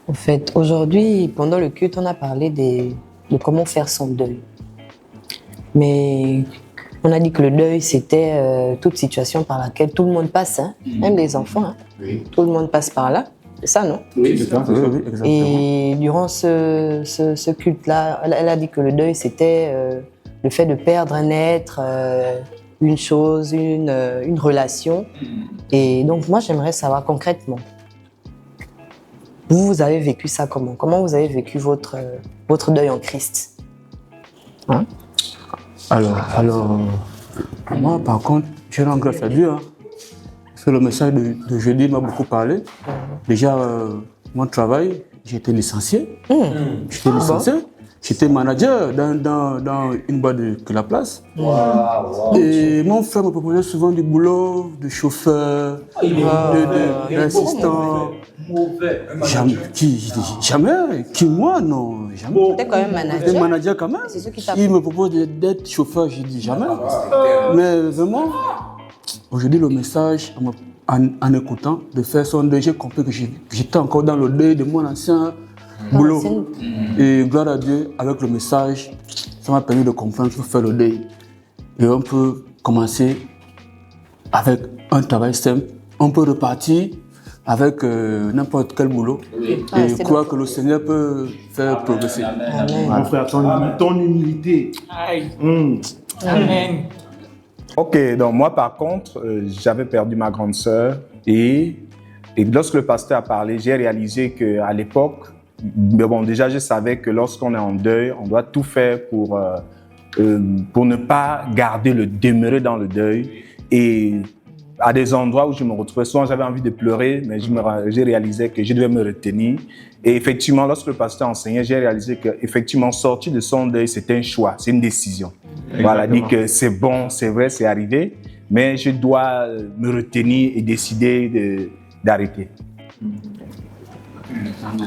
En fait, aujourd'hui, pendant le culte, on a parlé de comment faire son deuil. Mais on a dit que le deuil, c'était toute situation par laquelle tout le monde passe, hein, même les enfants. Hein. Oui. Tout le monde passe par là. C'est ça, non? Oui, c'est ça. Oui, exactement. Et durant ce culte-là, elle a dit que le deuil, c'était le fait de perdre un être, une chose, une relation. Et donc, moi, j'aimerais savoir concrètement, vous avez vécu ça comment? Comment vous avez vécu votre deuil en Christ? Hein? Alors, moi, par contre, je rends grâce à Dieu. Hein. Parce que le message de jeudi m'a beaucoup parlé. Déjà, mon travail, j'ai été licencié. J'étais licencié. J'étais manager dans une boîte de la place. Et mon frère me proposait souvent du boulot, de chauffeur, d'assistant. Jamais, qui moi, non, jamais. T'es quand même manager. J'étais manager quand même. C'est ce qui Il me propose d'être chauffeur, j'ai dit jamais. Mais vraiment, aujourd'hui, le message, en écoutant, de faire son deuil, j'ai compris que j'étais encore dans le deuil de mon ancien boulot. Et gloire à Dieu, avec le message, ça m'a permis de comprendre qu'il faut faire le deuil. Et on peut commencer avec un travail simple. On peut repartir avec n'importe quel boulot. Et je crois que le Seigneur peut faire progresser. Mon frère, ton humilité. Amen. Ok, donc moi par contre, j'avais perdu ma grande sœur et lorsque le pasteur a parlé, j'ai réalisé qu'à l'époque, bon, déjà je savais que lorsqu'on est en deuil, on doit tout faire pour ne pas demeurer dans le deuil. Et à des endroits où je me retrouvais, souvent j'avais envie de pleurer, mais j'ai réalisé que je devais me retenir. Et effectivement, lorsque le pasteur enseignait, j'ai réalisé qu'effectivement, sortir de son deuil, c'était un choix, c'est une décision. Exactement. Voilà, dit que c'est bon, c'est vrai, c'est arrivé, mais je dois me retenir et décider d'arrêter.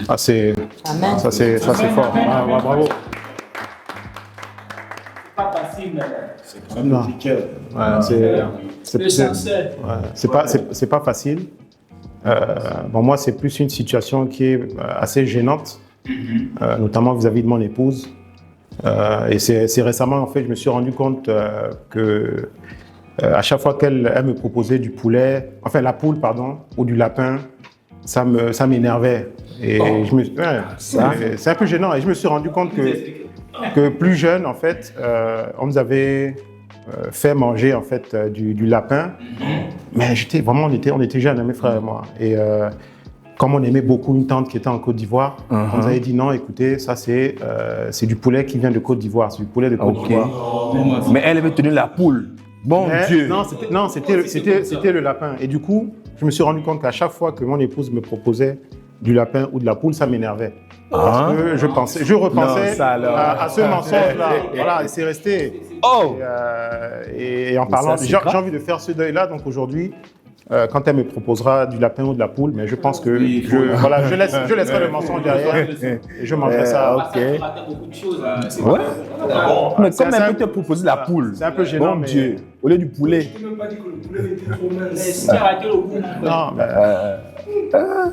Ah, c'est fort. Ah, bravo. Pas facile, mais c'est compliqué. C'est pas facile. Bon, moi, c'est plus une situation qui est assez gênante, notamment vis-à-vis de mon épouse. Et c'est récemment, en fait, je me suis rendu compte que à chaque fois qu'elle me proposait du poulet, enfin la poule, pardon, ou du lapin, ça m'énervait. Et c'est un peu gênant. Et je me suis rendu compte que plus jeune, en fait, on nous avait fait manger en fait du lapin, mais on était jeunes, mes frères et moi. Et comme on aimait beaucoup une tante qui était en Côte d'Ivoire, on nous avait dit non, écoutez, ça c'est du poulet qui vient de Côte d'Ivoire, c'est du poulet de Côte d'Ivoire. Mais elle avait tenu la poule. Bon Dieu. Non, c'était le lapin. Et du coup, je me suis rendu compte qu'à chaque fois que mon épouse me proposait du lapin ou de la poule, ça m'énervait. Parce que je repensais à ce mensonge-là. Voilà, et c'est resté. Et en parlant, j'ai envie de faire ce deuil-là. Donc aujourd'hui, quand elle me proposera du lapin ou de la poule, mais je pense que je laisserai le mensonge derrière et je mangerai ça. Ça raconte beaucoup de choses. Ouais. Mais comme elle peut te proposer la poule, c'est un peu gênant. Bon Dieu, au lieu du poulet. Je ne peux pas dire que le poulet était trop mince. Si tu as raté le goût, non,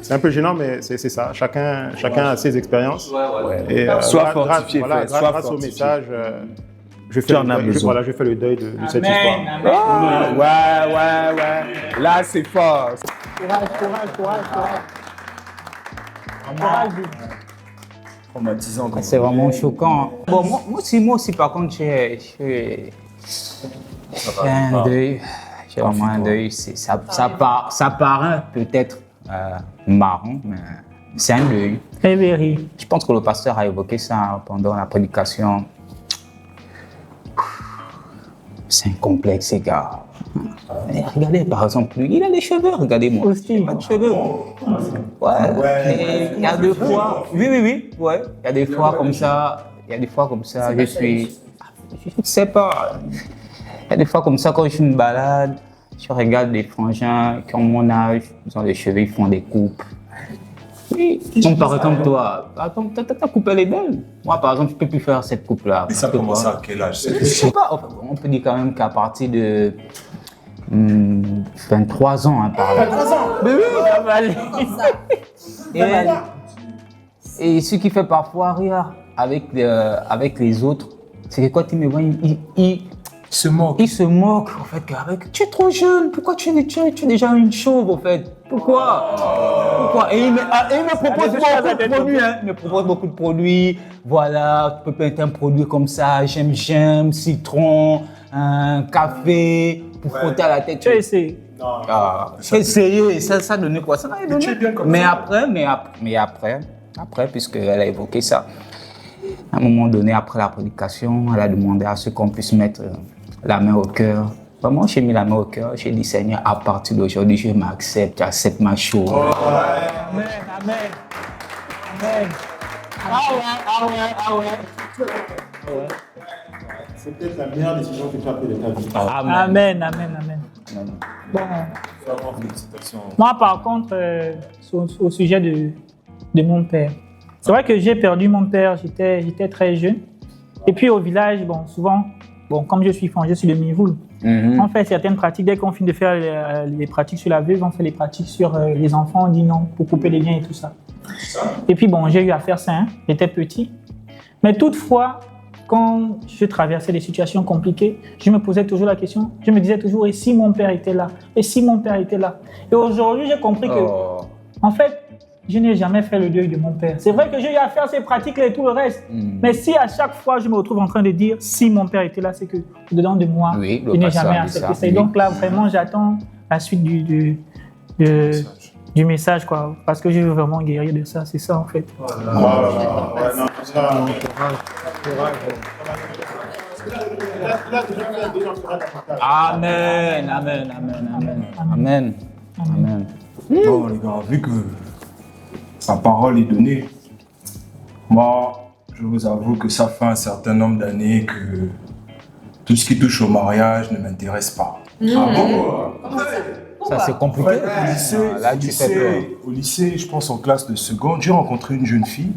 c'est un peu gênant, mais c'est ça. Chacun a ses expériences. Et sois fortifié, grâce au message, je fais le deuil de cette histoire. Amen. Ouais. Là, c'est fort. Traumatisant. C'est vraiment choquant. Bon, moi aussi, par contre, j'ai un deuil. J'ai vraiment un deuil. Ça paraît peut-être marrant, mais c'est un deuil. Je pense que le pasteur a évoqué ça pendant la prédication. C'est un complexe, ces gars. Regardez, par exemple, lui, il a des cheveux, regardez-moi. Aussi. Pas de cheveux. Ouais. Il y a des fois. Oui. Ouais. Il y a des fois comme ça. Je suis. Je ne sais pas. Il y a des fois comme ça, quand je me balade, je regarde des frangins qui ont mon âge, ils ont des cheveux, ils font des coupes. Oui. Donc, par exemple, toi, t'as coupé les belles. Moi, par exemple, je ne peux plus faire cette coupe-là. Mais ça commence à quel âge? Je ne sais pas. Enfin, on peut dire quand même qu'à partir de 23 ans, par là. 23 ans? Mais oui, ça va aller. Et ce qui fait parfois rire avec les autres, c'est que quand ils me voient, ils Se moque. il se moque en fait tu es trop jeune, pourquoi tu es déjà une chauve en fait, pourquoi et il me propose beaucoup de produits, hein. Il me propose beaucoup de produits, voilà, tu peux peindre un produit comme ça, j'aime, citron, un café pour frotter à la tête. Tu as essayé. J'ai essayé, ça donnait quoi? Ça m'a donné. Mais après, puisqu'elle a évoqué ça, à un moment donné, après la prédication, elle a demandé à ce qu'on puisse mettre la main au cœur. Vraiment, j'ai mis la main au cœur. J'ai dit, Seigneur, à partir d'aujourd'hui, je m'accepte, j'accepte ma chose. Amen. Ah ouais. C'est peut-être la meilleure décision que tu as prise de ta vie. Amen. Bon. Moi, par contre, au sujet de mon père, c'est vrai que j'ai perdu mon père, j'étais très jeune. Et puis au village, souvent, comme je suis de Mivoul, on fait certaines pratiques. Dès qu'on finit de faire les pratiques sur la veuve, on fait les pratiques sur les enfants, on dit non, pour couper les liens et tout ça. Et puis j'ai eu à faire ça, hein. J'étais petit. Mais toutefois, quand je traversais des situations compliquées, je me posais toujours la question, je me disais toujours, et si mon père était là? Et si mon père était là? Et aujourd'hui, j'ai compris que, en fait, je n'ai jamais fait le deuil de mon père. C'est vrai que j'ai eu à faire ces pratiques-là et tout le reste. Mais si à chaque fois, je me retrouve en train de dire, si mon père était là, c'est que dedans de moi, je n'ai jamais accepté ça. Et donc là, vraiment, j'attends la suite du message, quoi. Parce que je veux vraiment guérir de ça. C'est ça, en fait. Amen. Bon, les gars, vu que sa parole est donnée, moi, je vous avoue que ça fait un certain nombre d'années que tout ce qui touche au mariage ne m'intéresse pas. Ça, c'est compliqué. Au lycée, je pense en classe de seconde, j'ai rencontré une jeune fille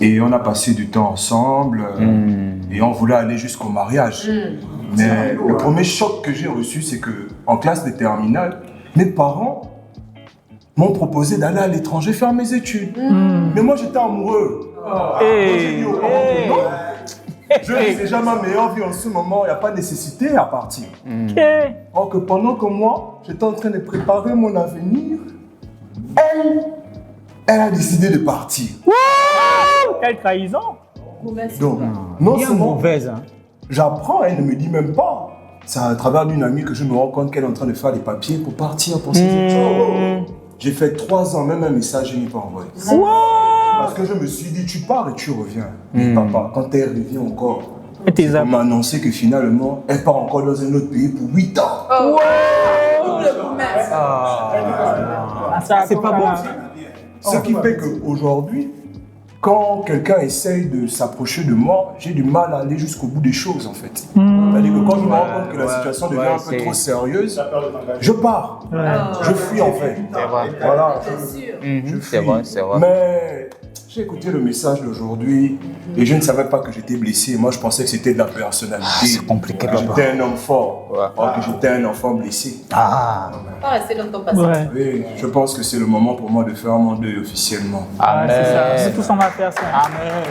et on a passé du temps ensemble et on voulait aller jusqu'au mariage. Mais le premier choc que j'ai reçu, c'est que en classe de terminale, mes parents m'ont proposé d'aller à l'étranger faire mes études. Mais moi, j'étais amoureux. Donc, j'ai dit aux parents que non. Je ne sais jamais ma meilleure vie en ce moment, il n'y a pas de nécessité à partir. Or que pendant que moi, j'étais en train de préparer mon avenir, elle a décidé de partir. Quelle trahison! Donc, non seulement mauvaise, hein. j'apprends, elle ne me dit même pas. C'est à travers d'une amie que je me rends compte qu'elle est en train de faire les papiers pour partir pour ses études. J'ai fait 3 ans, même un message, je n'ai pas envoyé. Parce que je me suis dit, tu pars et tu reviens. Mais papa, quand elle revient encore, on m'a annoncé que finalement, elle part encore dans un autre pays pour 8 ans. C'est pas bon. Ce qui fait qu'aujourd'hui, quand quelqu'un essaye de s'approcher de moi, j'ai du mal à aller jusqu'au bout des choses en fait. C'est-à-dire que quand je me rends compte que la situation devient un peu trop sérieuse, je pars. Je fuis en fait. Voilà. Je fuis. C'est vrai. Mais j'ai écouté le message d'aujourd'hui et je ne savais pas que j'étais blessé. Moi, je pensais que c'était de la personnalité. C'est compliqué, papa. J'étais un homme fort, alors que j'étais un enfant blessé. Pas rester dans ton passé. Ouais. Oui, je pense que c'est le moment pour moi de faire mon deuil officiellement. Ouais, c'est ça. Nous tous, on va faire ça. Amen.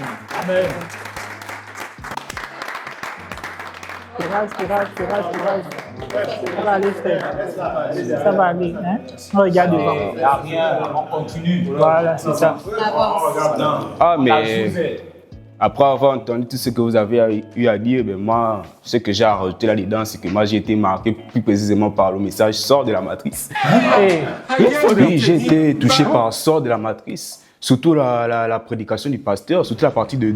Courage. Ça va aller, frère. Ça va aller. Hein? On regarde devant. Il n'y a rien, on continue. Voilà, c'est ça. Ah, mais après avoir entendu tout ce que vous avez eu à dire, ben moi, ce que j'ai à rajouter là-dedans, c'est que moi, j'ai été marqué plus précisément par le message « Sors de la matrice ». Oui, j'ai été touché par « Sors de la matrice ». Surtout la prédication du pasteur, surtout la partie de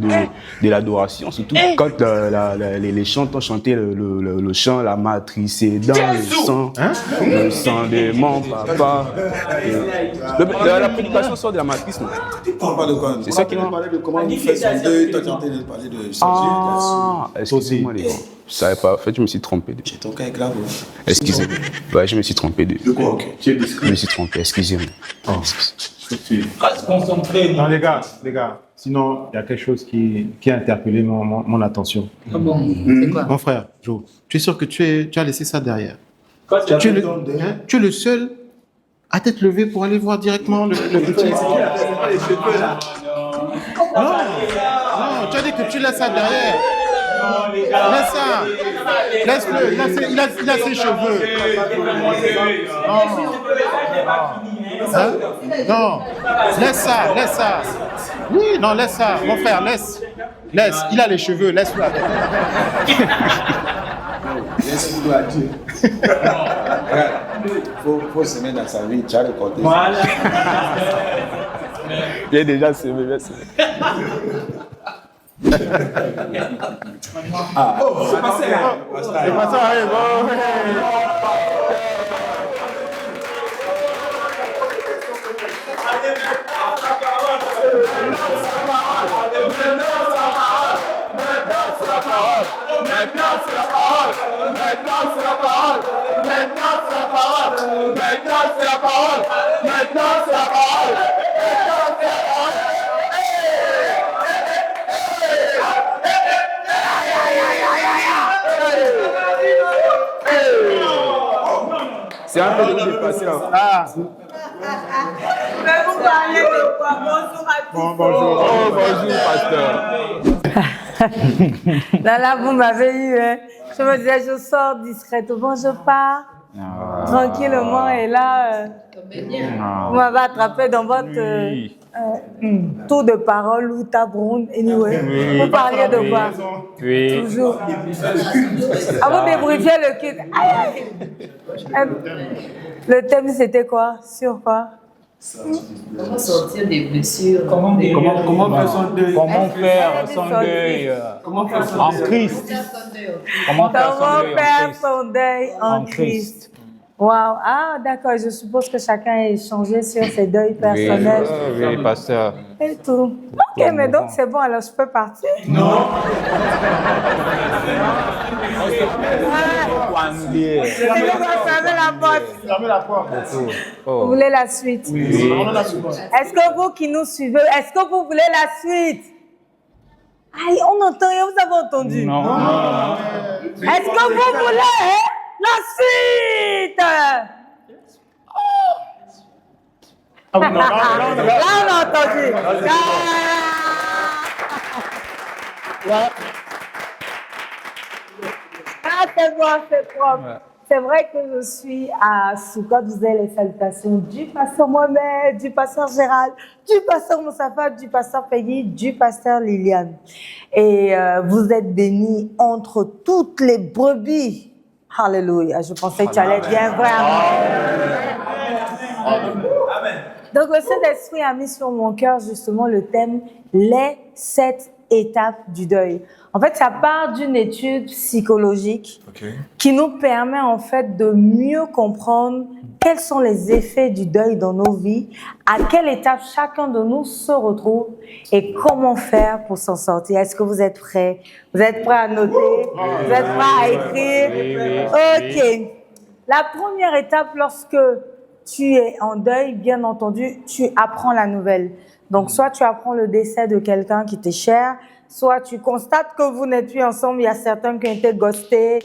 l'adoration, surtout quand les chanteurs ont chanté le chant « La matrice est dans le sang de mon papa ». La prédication sort de la matrice, non? C'est ça qui m'a parlé de comment vous faites son deuil, toi tu es en train de parler de changer. Excusez-moi les gars, je savais pas, en fait je me suis trompé. Ton cas est grave. Excusez-moi, ouais, je me suis trompé. De quoi? Je me suis trompé, excusez-moi. Reste concentré. Non, les gars, sinon, il y a quelque chose qui a interpellé mon attention. Ah bon, c'est quoi? Mon frère, Joe, tu es sûr que tu as laissé ça derrière? Tu es le seul à tête levée pour aller voir directement le petit. Non, non, tu as dit que tu laisses ça derrière. Laisse ça. Laisse-le. Il a ses cheveux. Non. Hein? Non. Laisse ça. Oui, non, laisse ça. Mon frère, laisse. Il a les cheveux, laisse-le. Laisse-le à Dieu. Faut semer dans sa vie, tu as récolté. Voilà. Il est déjà semé, merci. C'est passé là. C'est pas ça, oui, bon. C'est un peu de dépasser là. Ah. Je vais vous parler de quoi? Bonjour à tous. Bonjour. Oh, bonjour, pasteur. Là, vous m'avez eu, hein. Je me disais, je sors discrètement, je pars tranquillement, et là, vous m'avez attrapé dans votre tour de parole ou tabron, anyway. Vous parliez de quoi? Oui. Toujours. Ah, vous débriefez le kit. Aïe, aïe. Le thème, c'était quoi? Sur quoi? Comment sortir des blessures? Comment faire son deuil? Comment Elle faire dit son son deuil en Christ? Comment faire son deuil en Christ? Waouh, ah d'accord, je suppose que chacun a échangé sur ses deuils personnels. Oui, pasteur. Et tout. Ok, mais donc c'est bon, alors je peux partir? Non. Fermez la porte. Fermez la porte. Vous voulez la suite? Oui. Est-ce que vous qui nous suivez, est-ce que vous voulez la suite? Aïe, on entend rien, vous avez entendu? Non. Est-ce que vous voulez la suite? Ah, non, Là, on a entendu. Ah, c'est bon, c'est propre. C'est vrai que je suis à Soukot, vous avez les salutations du pasteur Mohamed, du pasteur Gérald, du pasteur Moussafa, du pasteur Peggy, du pasteur Liliane. Et vous êtes bénis entre toutes les brebis. Alléluia. Je pensais que tu allais bien vraiment. Donc le Saint-Esprit a mis sur mon cœur justement le thème les 7 étapes du deuil. En fait, ça part d'une étude psychologique qui nous permet en fait de mieux comprendre quels sont les effets du deuil dans nos vies, à quelle étape chacun de nous se retrouve et comment faire pour s'en sortir. Est-ce que vous êtes prêts? Vous êtes prêts à noter? Vous êtes prêts à écrire? Ok. La première étape lorsque tu es en deuil, bien entendu, tu apprends la nouvelle. Donc, soit tu apprends le décès de quelqu'un qui t'est cher, soit tu constates que vous n'êtes plus ensemble, il y a certains qui ont été ghostés.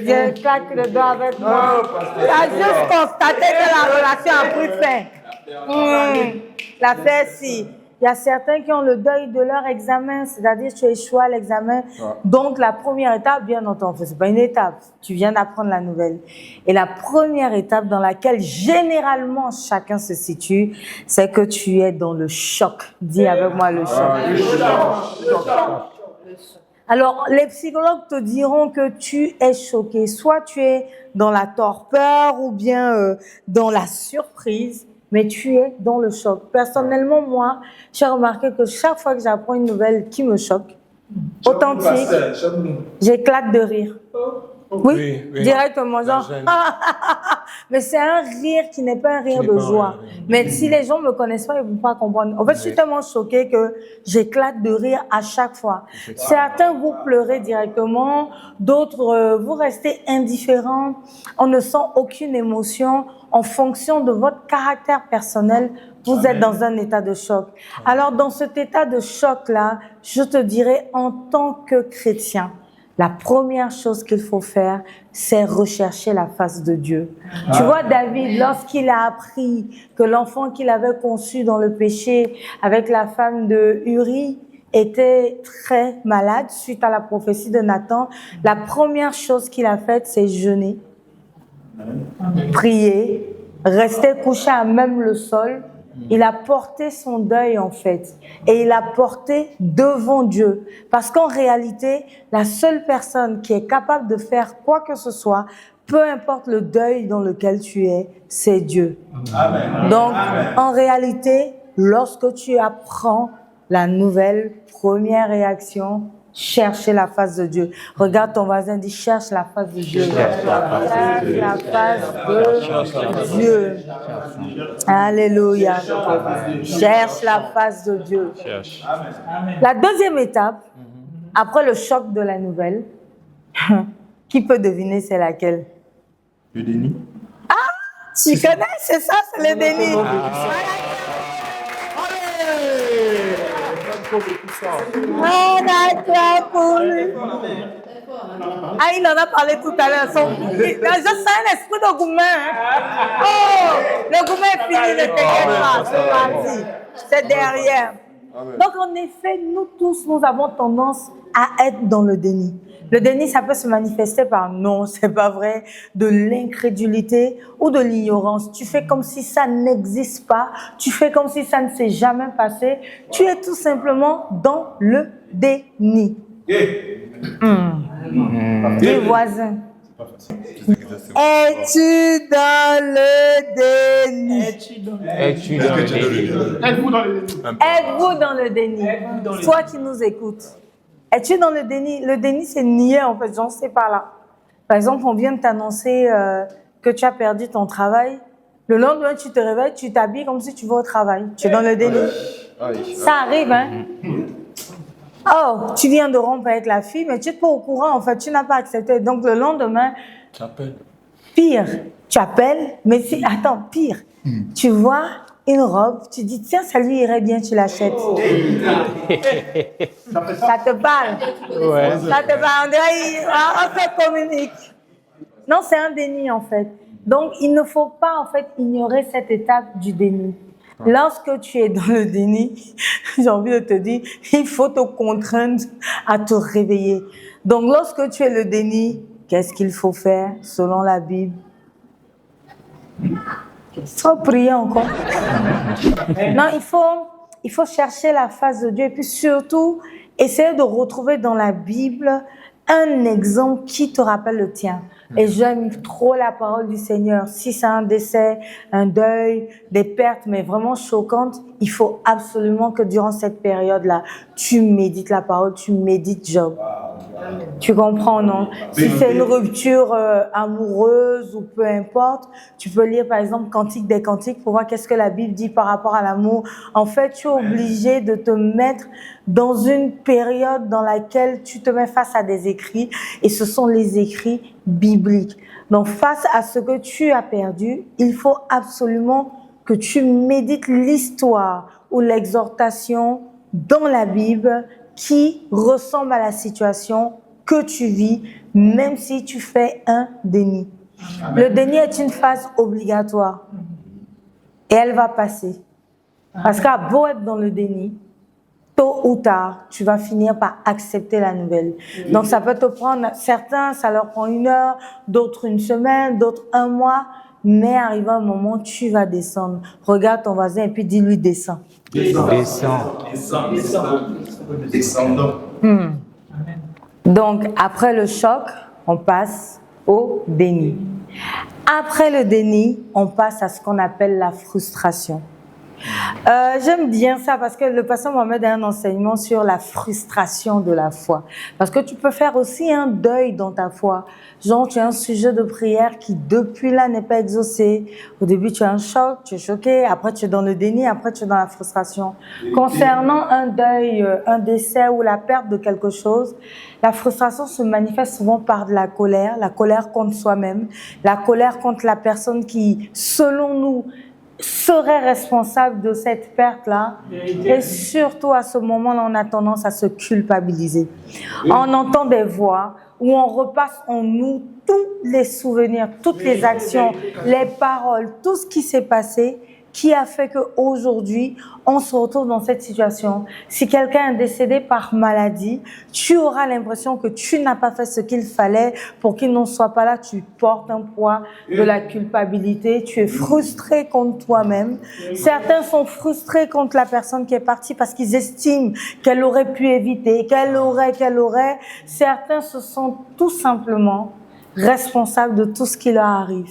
Viens, claque le doigt avec moi. Tu as juste constaté que la relation a pris fin. L'affaire, si. Il y a certains qui ont le deuil de leur examen, c'est-à-dire tu échoues à l'examen. Donc, la première étape, bien entendu, c'est pas une étape. Tu viens d'apprendre la nouvelle. Et la première étape dans laquelle généralement chacun se situe, c'est que tu es dans le choc. Dis avec moi le choc. Alors, les psychologues te diront que tu es choqué. Soit tu es dans la torpeur ou bien dans la surprise. Mais tu es dans le choc. Personnellement, moi, j'ai remarqué que chaque fois que j'apprends une nouvelle qui me choque, authentique, j'éclate de rire. Oui, directement, genre. Mais c'est un rire qui n'est pas un rire de joie. Mais si les gens me connaissent pas, ils vont pas comprendre. En fait, je suis tellement choquée que j'éclate de rire à chaque fois. Certains, vous pleurez directement. D'autres, vous restez indifférents. On ne sent aucune émotion. En fonction de votre caractère personnel, vous êtes dans un état de choc. Alors, dans cet état de choc-là, je te dirais, en tant que chrétien, la première chose qu'il faut faire, c'est rechercher la face de Dieu. Tu vois, David, lorsqu'il a appris que l'enfant qu'il avait conçu dans le péché avec la femme de Uri était très malade suite à la prophétie de Nathan, la première chose qu'il a faite, c'est jeûner, prier, rester couché à même le sol. Il a porté son deuil en fait et il a porté devant Dieu parce qu'en réalité, la seule personne qui est capable de faire quoi que ce soit, peu importe le deuil dans lequel tu es, c'est Dieu. Amen. Donc, en réalité, lorsque tu apprends la nouvelle, première réaction, chercher la face de Dieu. Regarde ton voisin, dis cherche la face de Dieu. Cherche la face de Dieu. Alléluia. Cherche la face de Dieu. La deuxième étape, après le choc de la nouvelle, qui peut deviner c'est laquelle? Le déni. Ah, tu connais, c'est ça, c'est le déni. Ah, il en a parlé tout à l'heure. Je sens un esprit de gourmet. Oh, le gourmet est fini, ne t'inquiète pas, c'est parti. C'est derrière. Donc, en effet, nous tous, nous avons tendance à être dans le déni. Le déni, ça peut se manifester par non, c'est pas vrai, de l'incrédulité ou de l'ignorance. Tu fais comme si ça n'existe pas, tu fais comme si ça ne s'est jamais passé. Tu es tout simplement dans le déni. Dis voisin. Es-tu dans le déni? Es-tu dans le déni? Êtes-vous dans le déni? Êtes-vous dans le déni? Toi qui nous écoutes. Es-tu dans le déni? Le déni, c'est nier, en fait, j'en sais pas là. Par exemple, on vient de t'annoncer que tu as perdu ton travail. Le lendemain, tu te réveilles, tu t'habilles comme si tu vas au travail. Tu es dans le déni. Ça arrive, hein? Oh, tu viens de rompre avec la fille, mais tu n'es pas au courant, en fait, tu n'as pas accepté. Donc, le lendemain, tu appelles. Pire, tu appelles, mais si, attends, pire, tu vois une robe, tu dis, tiens, ça lui irait bien, tu l'achètes. Ça te parle. Ouais. Ça te parle. On dirait, on se communique. Non, c'est un déni, en fait. Donc, il ne faut pas, en fait, ignorer cette étape du déni. Lorsque tu es dans le déni, j'ai envie de te dire, il faut te contraindre à te réveiller. Donc, lorsque tu es le déni, qu'est-ce qu'il faut faire selon la Bible? Faut prier encore. Non, il faut chercher la face de Dieu et puis surtout, essayer de retrouver dans la Bible un exemple qui te rappelle le tien. Et j'aime trop la parole du Seigneur. Si c'est un décès, un deuil, des pertes, mais vraiment choquantes, il faut absolument que durant cette période-là, tu médites la parole, tu médites Job. Tu comprends, non? Si c'est une rupture amoureuse ou peu importe, tu peux lire par exemple Cantique des Cantiques pour voir qu'est-ce que la Bible dit par rapport à l'amour. En fait, tu es obligé de te mettre dans une période dans laquelle tu te mets face à des écrits et ce sont les écrits bibliques. Donc, face à ce que tu as perdu, il faut absolument que tu médites l'histoire ou l'exhortation dans la Bible qui ressemble à la situation que tu vis, même si tu fais un déni. Le déni est une phase obligatoire et elle va passer. Parce qu'à beau être dans le déni, tôt ou tard, tu vas finir par accepter la nouvelle. Donc ça peut te prendre, certains, ça leur prend 1 heure, d'autres 1 semaine, d'autres 1 mois, mais arrivé un moment, tu vas descendre. Regarde ton voisin et puis dis-lui descends. Descendons. Donc, après le choc, on passe au déni. Après le déni, on passe à ce qu'on appelle la frustration. J'aime bien ça parce que le pasteur Mohamed a un enseignement sur la frustration de la foi. Parce que tu peux faire aussi un deuil dans ta foi. Genre, tu as un sujet de prière qui depuis là n'est pas exaucé. Au début, tu as un choc, tu es choqué. Après, tu es dans le déni. Après, tu es dans la frustration. Concernant un deuil, un décès ou la perte de quelque chose, la frustration se manifeste souvent par de la colère contre soi-même, la colère contre la personne qui, selon nous, serait responsable de cette perte-là. Et surtout, à ce moment-là, on a tendance à se culpabiliser. On entend des voix où on repasse en nous tous les souvenirs, toutes les actions, les paroles, tout ce qui s'est passé, qui a fait qu'aujourd'hui, on se retrouve dans cette situation. Si quelqu'un est décédé par maladie, tu auras l'impression que tu n'as pas fait ce qu'il fallait pour qu'il n'en soit pas là. Tu portes un poids de la culpabilité. Tu es frustré contre toi-même. Certains sont frustrés contre la personne qui est partie parce qu'ils estiment qu'elle aurait pu éviter, qu'elle aurait. Certains se sentent tout simplement responsables de tout ce qui leur arrive.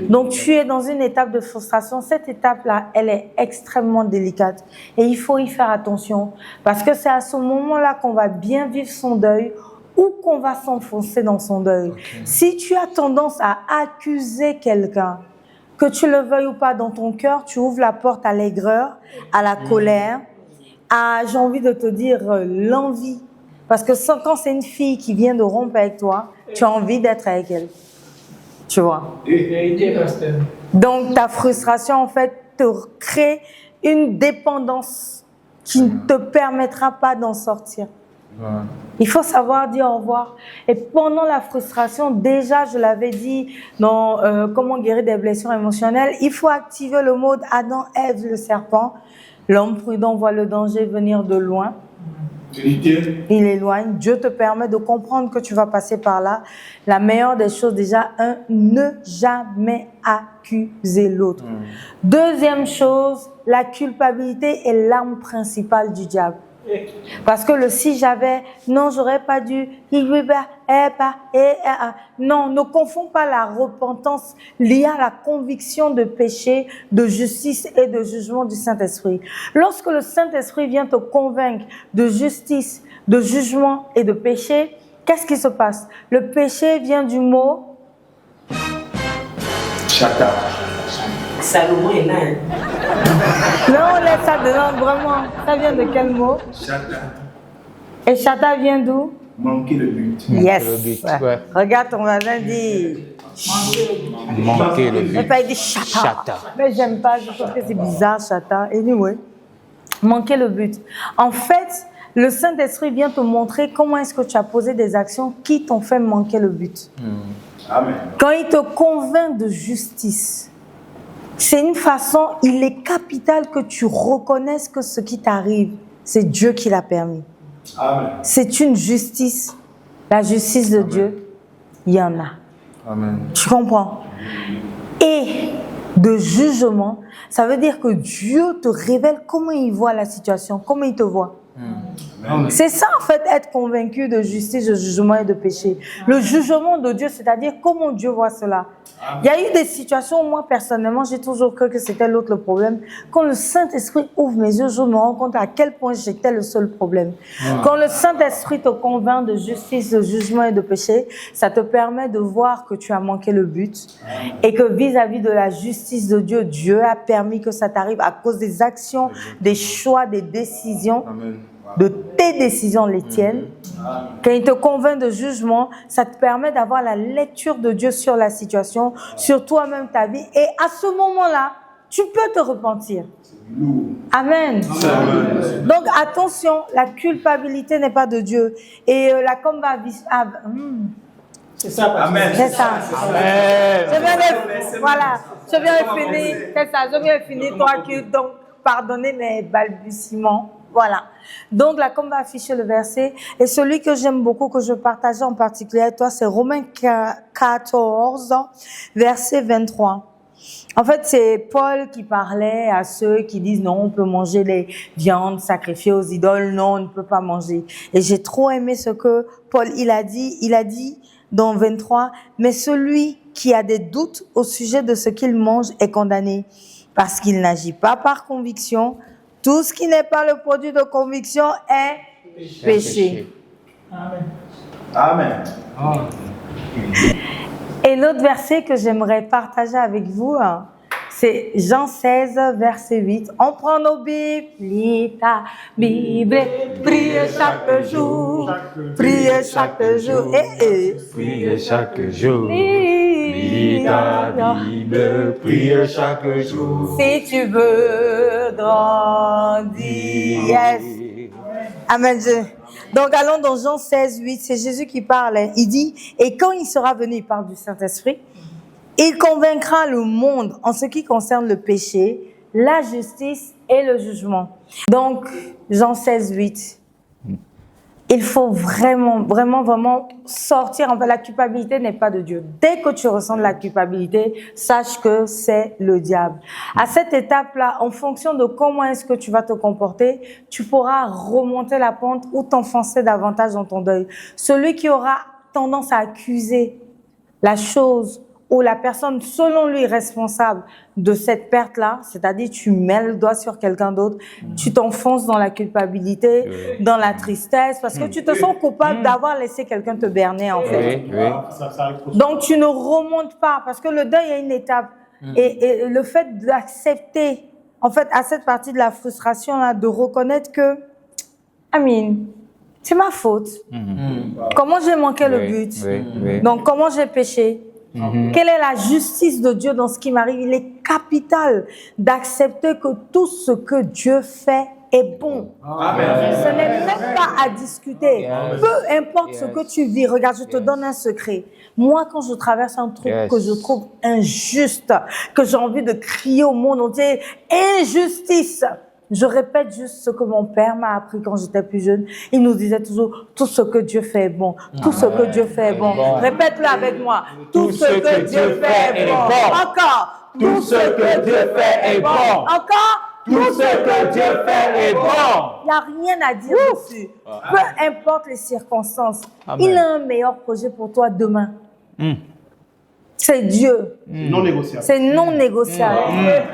Donc, tu es dans une étape de frustration. Cette étape-là, elle est extrêmement délicate. Et il faut y faire attention. Parce que c'est à ce moment-là qu'on va bien vivre son deuil ou qu'on va s'enfoncer dans son deuil. Si tu as tendance à accuser quelqu'un, que tu le veuilles ou pas dans ton cœur, tu ouvres la porte à l'aigreur, à la colère, à, j'ai envie de te dire, l'envie. Parce que quand c'est une fille qui vient de rompre avec toi, tu as envie d'être avec elle. Tu vois. Donc, ta frustration, en fait, te crée une dépendance qui ne te permettra pas d'en sortir. Il faut savoir dire au revoir. Et pendant la frustration, déjà, je l'avais dit dans Comment guérir des blessures émotionnelles, il faut activer le mode Adam, Ève, le serpent. L'homme prudent voit le danger venir de loin. Il éloigne. Dieu te permet de comprendre que tu vas passer par là. La meilleure des choses, déjà, ne jamais accuser l'autre. Deuxième chose, la culpabilité est l'arme principale du diable. Parce que le si j'avais, non, j'aurais pas dû, non, ne confonds pas la repentance liée à la conviction de péché, de justice et de jugement du Saint-Esprit. Lorsque le Saint-Esprit vient te convaincre de justice, de jugement et de péché, qu'est-ce qui se passe? Le péché vient du mot Chata. Salomon est là. Non, laisse ça dedans, vraiment. Ça vient de quel mot? Chata. Et chata vient d'où? Manquer le but. Yes. Le but, Ouais. ouais. Regarde ton voisin dit. Manquer le Et but. pas il dit chata. Chata. Mais j'aime pas, je trouve que c'est bizarre, chata. Anyway. Manquer le but. En fait, le Saint-Esprit vient te montrer comment est-ce que tu as posé des actions qui t'ont fait manquer le but. Amen. Quand il te convainc de justice, c'est une façon, il est capital que tu reconnaisses que ce qui t'arrive, c'est Dieu qui l'a permis. Amen. C'est une justice. La justice de Dieu, il y en a. Amen. Tu comprends? Et de jugement, ça veut dire que Dieu te révèle comment il voit la situation, comment il te voit. C'est ça en fait, être convaincu de justice, de jugement et de péché. Le jugement de Dieu, c'est-à-dire comment Dieu voit cela. Il y a eu des situations où moi personnellement, j'ai toujours cru que c'était l'autre le problème. Quand le Saint-Esprit ouvre mes yeux, je me rends compte à quel point j'étais le seul problème. Quand le Saint-Esprit te convainc de justice, de jugement et de péché, ça te permet de voir que tu as manqué le but et que vis-à-vis de la justice de Dieu, Dieu a permis que ça t'arrive à cause des actions, des choix, des décisions. De tes décisions, les tiennes. Quand il te convainc de jugement, ça te permet d'avoir la lecture de Dieu sur la situation, sur toi-même, ta vie. Et à ce moment-là, tu peux te repentir. Amen. Donc attention, la culpabilité n'est pas de Dieu. Et la C'est ça, parce que- Amen. c'est ça. Amen. Je viens de, voilà, je viens de finir, c'est ça, je viens de finir, toi qui, donc, pardonnez mes balbutiements. Voilà. Donc là, comme va afficher le verset, et celui que j'aime beaucoup, que je partage en particulier avec toi, c'est Romains 14, verset 23. En fait, c'est Paul qui parlait à ceux qui disent non, on peut manger les viandes sacrifiées aux idoles, non, on ne peut pas manger. Et j'ai trop aimé ce que Paul, il a dit dans 23, mais celui qui a des doutes au sujet de ce qu'il mange est condamné, parce qu'il n'agit pas par conviction. Tout ce qui n'est pas le produit de conviction est péché. Amen. Et l'autre verset que j'aimerais partager avec vous, C'est Jean 16, verset 8. On prend nos Bibles, lis ta Bible, prie chaque jour, prie chaque jour. Prie chaque jour. Lis ta Bible, prie chaque jour. Si tu veux grandir. Yes. Amen. Donc allons dans Jean 16, 8. C'est Jésus qui parle. Il dit, et quand il sera venu, il parle du Saint-Esprit, il convaincra le monde en ce qui concerne le péché, la justice et le jugement. Donc, Jean 16, 8. Il faut vraiment sortir. En fait, la culpabilité n'est pas de Dieu. Dès que tu ressens de la culpabilité, sache que c'est le diable. À cette étape-là, en fonction de comment est-ce que tu vas te comporter, tu pourras remonter la pente ou t'enfoncer davantage dans ton deuil. Celui qui aura tendance à accuser la chose ou la personne, selon lui, responsable de cette perte-là, c'est-à-dire tu mets le doigt sur quelqu'un d'autre, tu t'enfonces dans la culpabilité, dans la tristesse, parce que tu te sens coupable d'avoir laissé quelqu'un te berner, en fait. Donc, tu ne remontes pas, parce que le deuil est une étape. Et le fait d'accepter, en fait, à cette partie de la frustration-là, de reconnaître que, Amine, c'est ma faute. Comment j'ai manqué le but? Donc, comment j'ai péché? Quelle est la justice de Dieu dans ce qui m'arrive? Il est capital d'accepter que tout ce que Dieu fait est bon. Amen. Ce n'est même pas à discuter. Peu importe ce que tu vis. Regarde, je te donne un secret. Moi, quand je traverse un truc que je trouve injuste, que j'ai envie de crier au monde entier, injustice, je répète juste ce que mon père m'a appris quand j'étais plus jeune. Il nous disait toujours, tout ce que Dieu fait est bon. Tout ce que Dieu fait est bon. Répète-le avec moi. Tout ce que Dieu fait est bon. Encore. Tout ce que Dieu fait est bon. Encore. Tout ce que Dieu fait est bon. Il n'y a rien à dire dessus. Peu importe les circonstances. Il a un meilleur projet pour toi demain. C'est Dieu. Non négociable. C'est non négociable.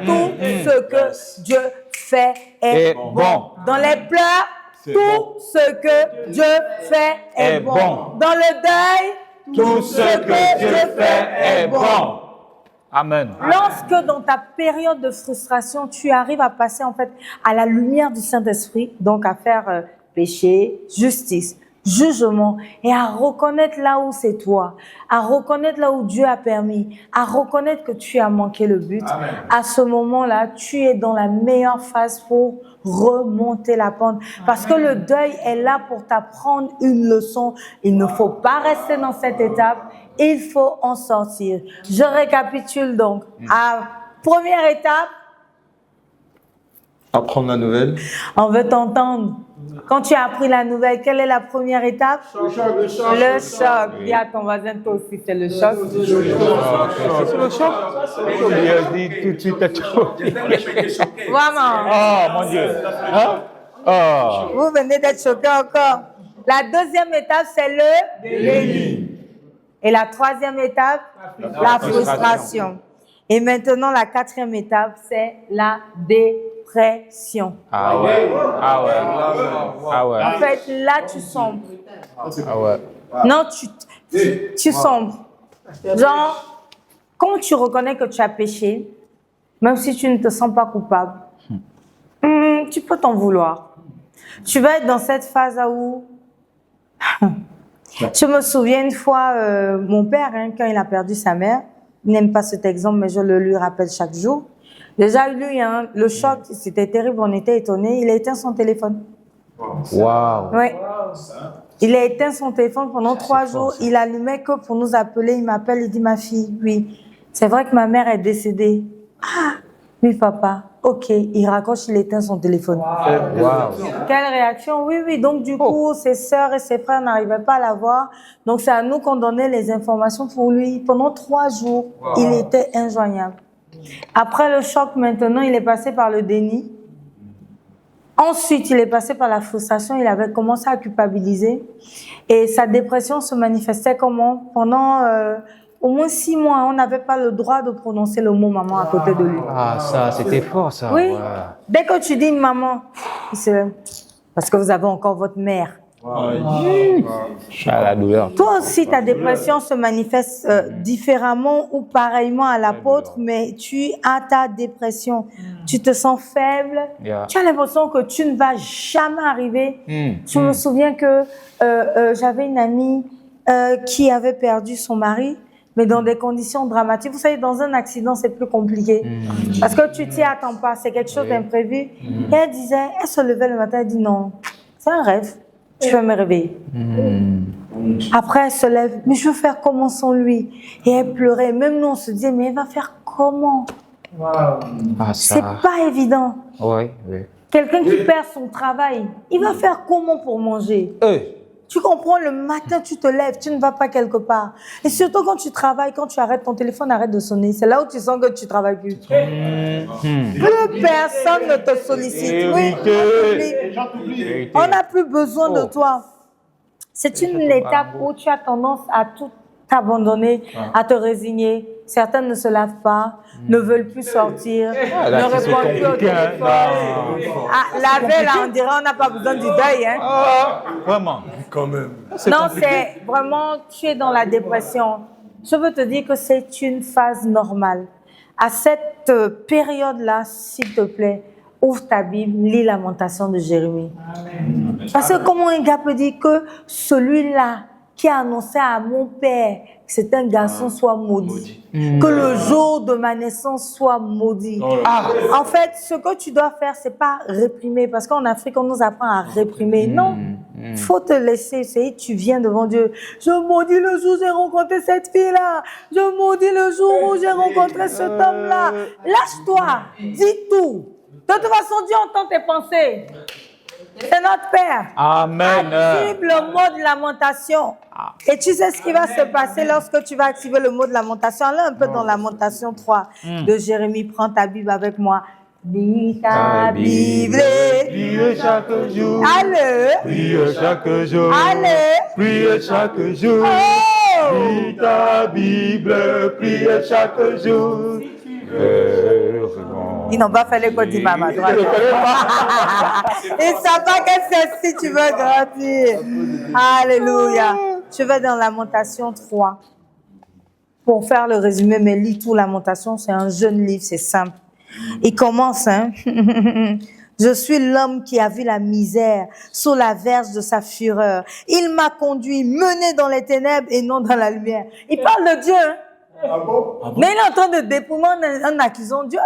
Tout ce que Dieu fait est bon. Dans les pleurs, tout ce que Dieu fait est bon. Dans le deuil, Tout ce que Dieu fait est bon. Amen. Lorsque dans ta période de frustration, tu arrives à passer en fait à la lumière du Saint-Esprit, donc à faire péché, justice, jugement, et à reconnaître là où c'est toi, à reconnaître là où Dieu a permis, à reconnaître que tu as manqué le but. Amen. À ce moment-là, tu es dans la meilleure phase pour remonter la pente. Parce que le deuil est là pour t'apprendre une leçon. Il ne faut pas rester dans cette étape. Il faut en sortir. Je récapitule donc. À première étape, apprendre la nouvelle. On veut t'entendre. Quand tu as appris la nouvelle, quelle est la première étape? Le choc. Dis à ton voisin, toi aussi, c'est le choc. C'est le choc. Tout de suite. Vraiment. Oh, mon Dieu. Hein? Vous venez d'être choqué encore. La deuxième étape, c'est le déni. Et la troisième étape, la frustration. Et maintenant, la quatrième étape, c'est la dépression. Ah ouais. Ah ouais. Ah ouais. En fait, là, tu sombres. Ah ouais. Non, tu sombres. Genre, quand tu reconnais que tu as péché, même si tu ne te sens pas coupable, tu peux t'en vouloir. Tu vas être dans cette phase où... Je me souviens une fois, mon père, quand il a perdu sa mère, il n'aime pas cet exemple, mais je le lui rappelle chaque jour. Déjà, lui, le choc, c'était terrible, on était étonnés. Il a éteint son téléphone. Wow. Oui. Il a éteint son téléphone pendant 3 jours. Il allumait que pour nous appeler. Il m'appelle, il dit, ma fille, oui, c'est vrai que ma mère est décédée. Ah, oui, papa. Ok, il raccroche, il éteint son téléphone. Wow. Quelle réaction? Oui, oui. Donc, du coup, ses sœurs et ses frères n'arrivaient pas à la voir. Donc, c'est à nous qu'on donnait les informations pour lui. Pendant 3 jours, il était injoignable. Après le choc, maintenant, il est passé par le déni. Ensuite, il est passé par la frustration. Il avait commencé à culpabiliser. Et sa dépression se manifestait comment? Pendant au moins 6 mois, on n'avait pas le droit de prononcer le mot maman à côté de lui. Ah, ça, c'était fort, ça. Oui. Ouais. Dès que tu dis maman, c'est parce que vous avez encore votre mère. La douleur. Toi aussi, ta dépression se manifeste différemment ou pareillement à l'apôtre, mais tu as ta dépression. Tu te sens faible. Tu as l'impression que tu ne vas jamais arriver. Je me souviens que j'avais une amie qui avait perdu son mari, mais dans des conditions dramatiques. Vous savez, dans un accident, c'est plus compliqué. Parce que tu t'y attends pas, c'est quelque chose d'imprévu. Et elle disait, elle se levait le matin, elle dit non, c'est un rêve, je vais me réveiller. Après, elle se lève, mais je veux faire comment sans lui? Et elle pleurait. Même nous, on se disait, mais elle va faire comment? C'est pas évident. Quelqu'un qui perd son travail, il va faire comment pour manger? Tu comprends, le matin, tu te lèves, tu ne vas pas quelque part. Et surtout quand tu travailles, quand tu arrêtes, ton téléphone arrête de sonner. C'est là où tu sens que tu travailles plus. Plus personne ne te sollicite. On n'a plus besoin de toi. C'est une étape où tu as tendance à tout abandonner, à te résigner. Certains ne se lavent pas, ne veulent plus sortir, ne répondent plus au téléphone. Laver, là, on dirait on n'a pas besoin du deuil. Hein. Vraiment. Quand même. Non, c'est vraiment, tu es dans la dépression. Je veux te dire que c'est une phase normale. À cette période-là, s'il te plaît, ouvre ta Bible, lis Lamentation de Jérémie. Parce que comment un gars peut dire que celui-là qui a annoncé à mon père que c'est un garçon soit maudit, que le jour de ma naissance soit maudit. En fait, ce que tu dois faire, c'est pas réprimer, parce qu'en Afrique, on nous apprend à réprimer. Non, faut te laisser essayer. Tu viens devant Dieu. Je maudis le jour où j'ai rencontré cette fille-là. Je maudis le jour où j'ai rencontré cet homme-là. Lâche-toi, dis tout. De toute façon, Dieu entend tes pensées. C'est notre Père. Amen. Active le mot de lamentation. Et tu sais ce qui va se passer lorsque tu vas activer le mot de lamentation. Là, un peu dans Lamentation 3 de Jérémie. Prends ta Bible avec moi. Lis ta Bible. Prie chaque jour. Allez. Prie chaque jour. Allez. Prie chaque jour. Lis ta Bible. Prie chaque jour. Ils n'ont pas fait l'école d'imam à droite. Ils ne savent pas que c'est si tu veux grandir. Alléluia. Je vais dans Lamentation 3. Pour faire le résumé, mais lis tout Lamentation, c'est un jeune livre, c'est simple. Il commence, hein. Je suis l'homme qui a vu la misère sous la verge de sa fureur. Il m'a conduit, mené dans les ténèbres et non dans la lumière. Il parle de Dieu, hein. Mais il est en train de dépouiller en accusant Dieu.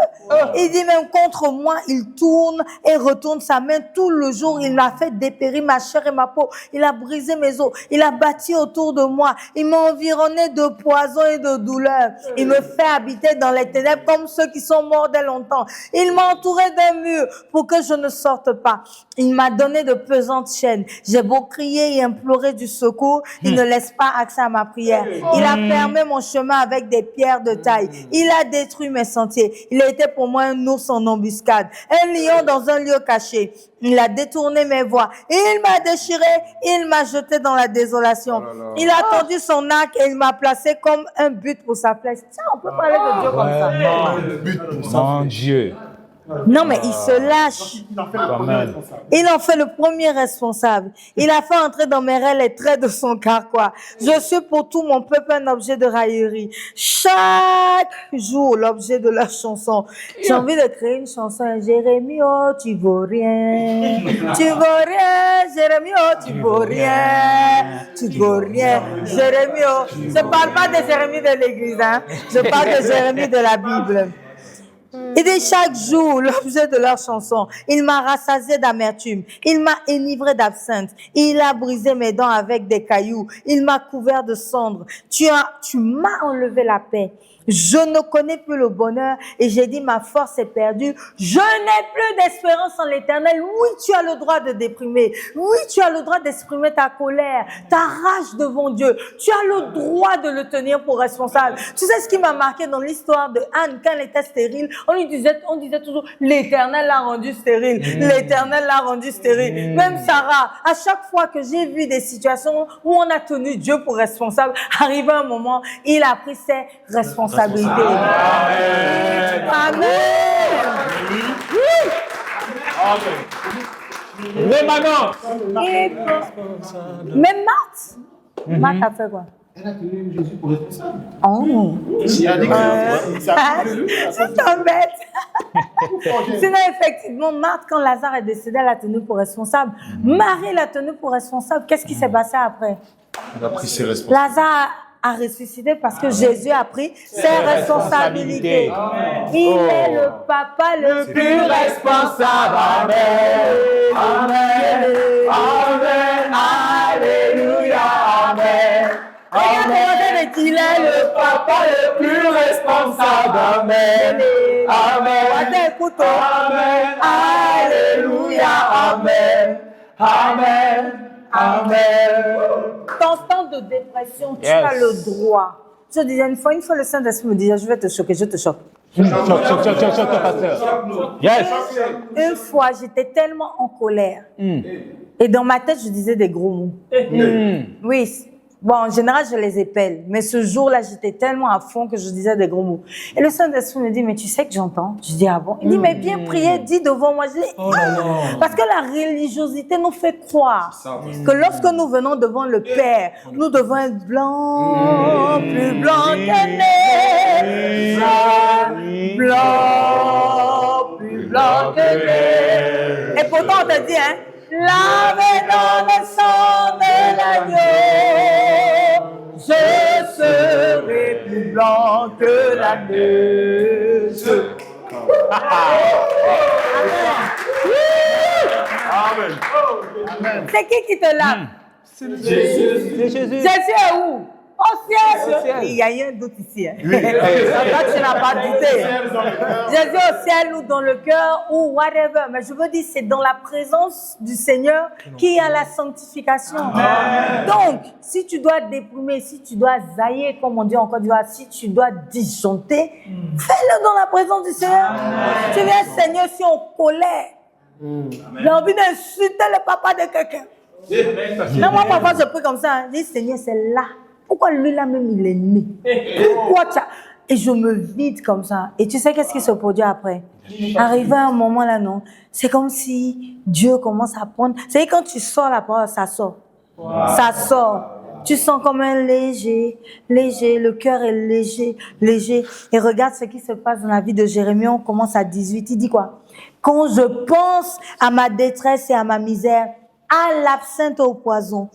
Il dit même contre moi, il tourne et retourne sa main tout le jour. Il m'a fait dépérir ma chair et ma peau. Il a brisé mes os. Il a bâti autour de moi. Il m'a environné de poison et de douleur. Il me fait habiter dans les ténèbres comme ceux qui sont morts dès longtemps. Il m'a entouré d'un mur pour que je ne sorte pas. Il m'a donné de pesantes chaînes. J'ai beau crier et implorer du secours, il ne laisse pas accès à ma prière. Il a fermé mon chemin avec des pierres de taille. Il a détruit mes sentiers. Il a été pour moi un ours en embuscade, un lion dans un lieu caché. Il a détourné mes voies. Il m'a déchiré. Il m'a jeté dans la désolation. Il a tendu son arc et il m'a placé comme un but pour sa flèche. Tiens, on peut parler de Dieu comme ça. Mon Dieu. Non, mais il se lâche. Il en fait le premier responsable. Il a fait entrer dans mes rêves les traits de son carquois. Je suis pour tout mon peuple un objet de raillerie. Chaque jour, l'objet de leur chanson. J'ai envie de créer une chanson. Jérémie, oh, tu vaux rien. Tu vaux rien. Jérémie, oh, tu vaux rien. Tu vaux rien. Jérémie, oh. Je parle pas de Jérémie de l'église, hein. Je parle de Jérémie de la Bible. Et de chaque jour, l'objet de leur chanson, il m'a rassasié d'amertume, il m'a enivré d'absinthe, il a brisé mes dents avec des cailloux, il m'a couvert de cendres, tu m'as enlevé la paix. Je ne connais plus le bonheur et j'ai dit ma force est perdue. Je n'ai plus d'espérance en l'Éternel. Oui, tu as le droit de déprimer. Oui, tu as le droit d'exprimer ta colère, ta rage devant Dieu. Tu as le droit de le tenir pour responsable. Tu sais ce qui m'a marqué dans l'histoire de Anne quand elle était stérile? On disait toujours l'Éternel l'a rendue stérile. L'Éternel l'a rendue stérile. Même Sarah, à chaque fois que j'ai vu des situations où on a tenu Dieu pour responsable, arrivé un moment, il a pris ses responsabilités. Amen. Amen. Mais Marthe, Marthe a fait quoi? Elle a tenu Jésus pour responsable. Oh. Il a dit que Ça t'embête. Sinon, effectivement, Marthe, quand Lazare est décédé, elle l'a tenu pour responsable. Marie l'a tenu pour responsable. Qu'est-ce qui s'est passé après? Il a pris ses responsabilités. Lazare a ressuscité parce que Jésus a pris ses responsabilités. Il est le papa le plus responsable. Amen. Amen. Amen. Alléluia. Amen. Regardez, il est le papa le plus responsable. Amen. Amen. Écoute. Amen. Alléluia. Amen. Amen. Amen. Dans ce temps de dépression, tu as le droit. Je disais une fois le Saint-Esprit me disait, je vais te choquer, je te choque. Choc, pasteur. Yes. Une fois, j'étais tellement en colère. Et dans ma tête, je disais des gros mots. Oui. Bon, en général, je les épelle. Mais ce jour-là, j'étais tellement à fond que je disais des gros mots. Et le Saint-Esprit me dit, mais tu sais que j'entends? Je dis, ah bon? Il dit, mais viens prier, dis devant moi. Je dis, parce que la religiosité nous fait croire que lorsque nous venons devant le Père, nous devons être blancs, plus blancs que neige. Blanc, plus blanc que neige. Et pourtant, on te dit, hein, lavé dans le sang de l'agneau, je serai plus blanc que la neige. Amen. C'est qui te lave? C'est Jésus. Jésus est où? Au ciel. Il y a un doute ici. Hein. Oui. Là, tu n'as pas douté. Jésus au ciel ou dans le cœur ou whatever. Mais je veux dire, c'est dans la présence du Seigneur qu'il y a la sanctification. Amen. Donc, si tu dois déprimer, si tu dois zailler, comme on dit en Côte d'Ivoire, si tu dois disjoncter, fais-le dans la présence du Seigneur. Amen. Tu viens, Seigneur, si on colère. J'ai envie d'insulter le papa de quelqu'un. Non, moi, parfois, je prie comme ça. Hein. Je dis, Seigneur, c'est là. Pourquoi lui-là même, il est né? Pourquoi ça? Et je me vide comme ça. Et tu sais qu'est-ce qui se produit après? Arrivé à un moment là, non? C'est comme si Dieu commence à prendre... C'est quand tu sors la parole, ça sort. Wow. Ça sort. Tu sens comme un léger, le cœur est léger. Et regarde ce qui se passe dans la vie de Jérémie. On commence à 18. Il dit quoi? Quand je pense à ma détresse et à ma misère, à l'absinthe et au poison,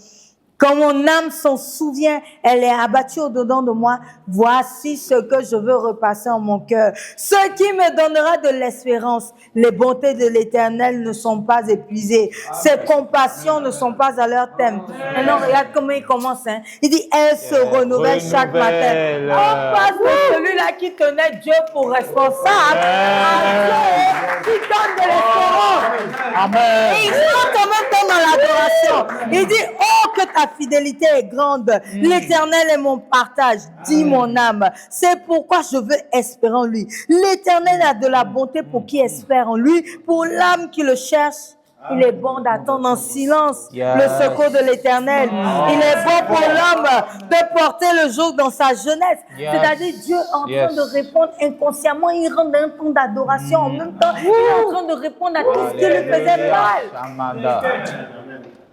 quand mon âme s'en souvient, elle est abattue au-dedans de moi. Voici ce que je veux repasser en mon cœur. Ce qui me donnera de l'espérance. Les bontés de l'Éternel ne sont pas épuisées. Ses compassions ne sont pas à leur terme. Maintenant, regarde comment il commence. Hein. Il dit, elles se renouvellent chaque matin. On passe de celui-là qui tenait Dieu pour responsable à Dieu qui donne de l'espérance. Amen. Et il rentre en même temps dans l'adoration. Il dit, oh, que ta fidélité est grande. L'Éternel est mon partage, dit mon âme. C'est pourquoi je veux espérer en lui. L'Éternel a de la bonté pour qui espère en lui. Pour l'âme qui le cherche, il est bon d'attendre en silence le secours de l'Éternel. Il est bon pour l'homme de porter le jour dans sa jeunesse. C'est-à-dire Dieu est en train de répondre inconsciemment. Il rentre dans un temps d'adoration. En même temps, il est en train de répondre à tout ce qui lui faisait mal.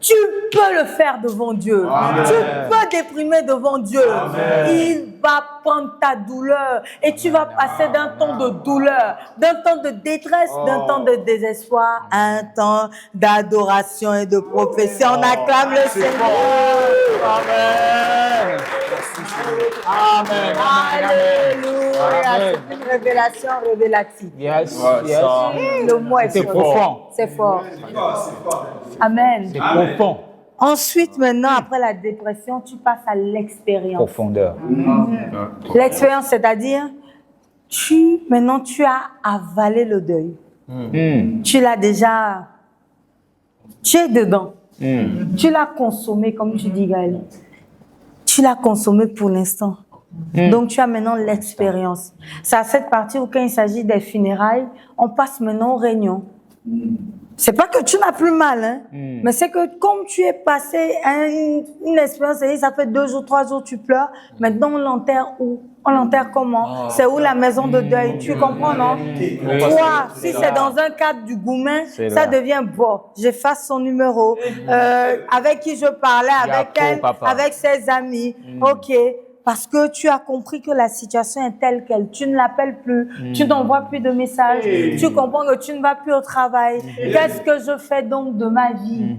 Tu peux le faire devant Dieu. Amen. Tu peux déprimer devant Dieu. Amen. Il va prendre ta douleur et tu vas passer d'un temps de douleur, d'un temps de détresse, d'un temps de désespoir à un temps d'adoration et de prophétie. On acclame le Seigneur. Amen. Amen. Alléluia. C'est une révélation révélative. Yes. Le mot est profond. C'est fort. Amen. C'est profond. Ensuite, maintenant, après la dépression, tu passes à l'expérience. Profondeur. L'expérience, c'est-à-dire, maintenant, tu as avalé le deuil. Tu l'as déjà... Tu es dedans. Tu l'as consommé, comme tu dis, Gaël. Tu l'as consommé pour l'instant. Donc, tu as maintenant l'expérience. C'est à cette partie où, quand il s'agit des funérailles, on passe maintenant aux réunions. C'est pas que tu n'as plus mal, hein, mais c'est que comme tu es passé une expérience, et ça fait 2 jours, 3 jours, tu pleures, maintenant on l'enterre où? On l'enterre comment? C'est où la maison de deuil? Tu comprends, non? Toi, si c'est dans un cadre du goumen, ça devient bon. J'efface son numéro, avec qui je parlais, avec elle, avec ses amis. Ok. Parce que tu as compris que la situation est telle qu'elle. Tu ne l'appelles plus, tu n'envoies plus de messages, tu comprends que tu ne vas plus au travail. Qu'est-ce que je fais donc de ma vie?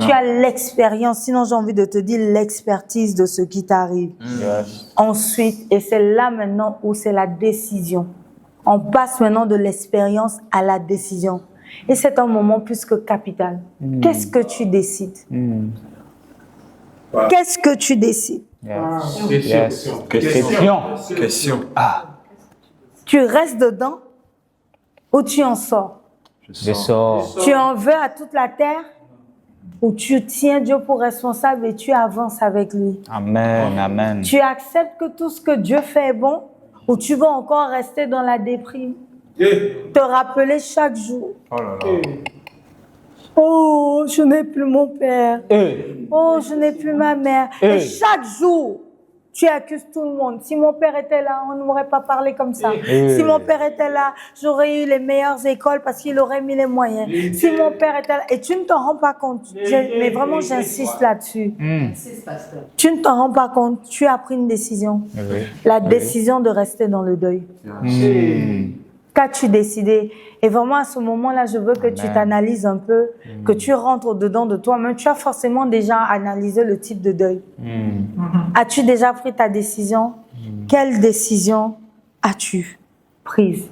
Tu as l'expérience, sinon j'ai envie de te dire l'expertise de ce qui t'arrive. Ensuite, et c'est là maintenant où c'est la décision. On passe maintenant de l'expérience à la décision. Et c'est un moment plus que capital. Qu'est-ce que tu décides? Qu'est-ce que tu décides? Question. Tu restes dedans ou tu en sors? Je sors. Tu en veux à toute la terre ou tu tiens Dieu pour responsable et tu avances avec lui? Amen, amen. Tu acceptes que tout ce que Dieu fait est bon ou tu vas encore rester dans la déprime? Te rappeler chaque jour. Oh là là. Oh, je n'ai plus mon père. Oh, je n'ai plus ma mère. Et chaque jour, tu accuses tout le monde. Si mon père était là, on ne m'aurait pas parlé comme ça. Si mon père était là, j'aurais eu les meilleures écoles parce qu'il aurait mis les moyens. Si mon père était là, et tu ne t'en rends pas compte. Mais vraiment, j'insiste là-dessus. Tu ne t'en rends pas compte. Tu as pris une décision. La décision de rester dans le deuil. Qu'as-tu décidé? Et vraiment, à ce moment-là, je veux que tu t'analyses un peu, que tu rentres au-dedans de toi-même. Tu as forcément déjà analysé le type de deuil. As-tu déjà pris ta décision? Quelle décision as-tu prise?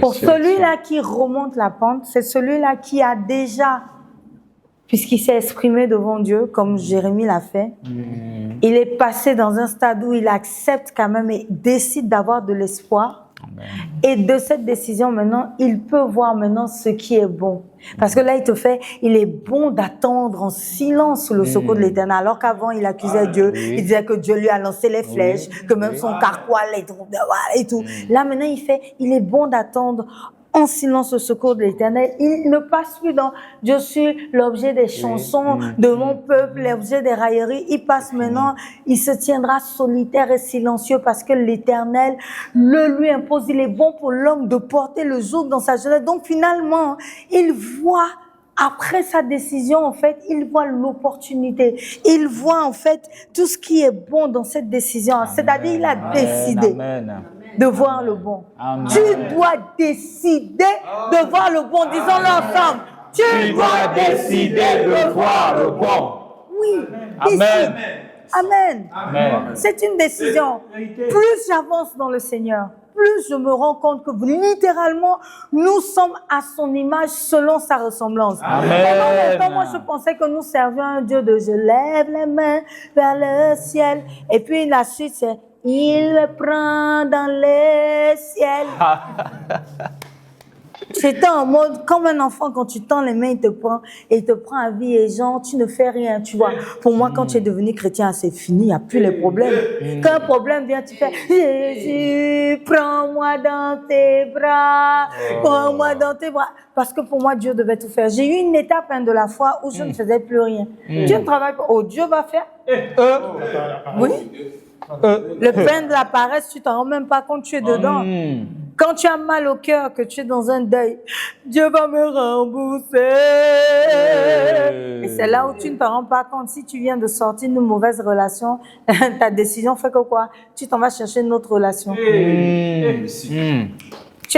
Pour celui-là qui remonte la pente, c'est celui-là qui a déjà, puisqu'il s'est exprimé devant Dieu, comme Jérémie l'a fait, il est passé dans un stade où il accepte quand même et décide d'avoir de l'espoir. Et de cette décision, maintenant, il peut voir maintenant ce qui est bon. Parce que là, il est bon d'attendre en silence le secours de l'Éternel. Alors qu'avant, il accusait Dieu. Il disait que Dieu lui a lancé les flèches, que même son carquois et tout. Là, maintenant, il est bon d'attendre en silence le secours de l'Éternel. Il ne passe plus dans « je suis l'objet des chansons de mon peuple, l'objet des railleries ». Il passe maintenant, il se tiendra solitaire et silencieux parce que l'Éternel le lui impose. Il est bon pour l'homme de porter le joug dans sa jeunesse. Donc finalement, il voit, après sa décision, en fait, il voit l'opportunité. Il voit, en fait, tout ce qui est bon dans cette décision. C'est-à-dire, il a décidé de voir le bon. Amen. Tu dois décider de voir le bon. Disons-le ensemble. Tu dois décider de voir le bon. Oui. Amen. Amen. Amen. C'est une décision. Plus j'avance dans le Seigneur, plus je me rends compte que littéralement, nous sommes à son image selon sa ressemblance. Amen. Pendant moi, je pensais que nous servions un Dieu de je lève les mains vers le ciel. Et puis la suite, c'est il me prend dans les ciels. J'étais en mode, comme un enfant, quand tu tends les mains, il te prend à vie et genre, tu ne fais rien, tu vois. Pour moi, quand tu es devenu chrétien, c'est fini, il n'y a plus les problèmes. Quand un problème vient, tu fais, Jésus, prends-moi dans tes bras, prends-moi dans tes bras. Parce que pour moi, Dieu devait tout faire. J'ai eu une étape de la foi où je ne faisais plus rien. Dieu ne travaille pas. Oh, Dieu va faire. Oui. Le pain de la paresse, tu t'en rends même pas compte, tu es dedans. Quand tu as mal au cœur, que tu es dans un deuil, Dieu va me rembourser. Et c'est là où tu ne t'en rends pas compte. Si tu viens de sortir d'une mauvaise relation, ta décision fait que quoi? Tu t'en vas chercher une autre relation. Tu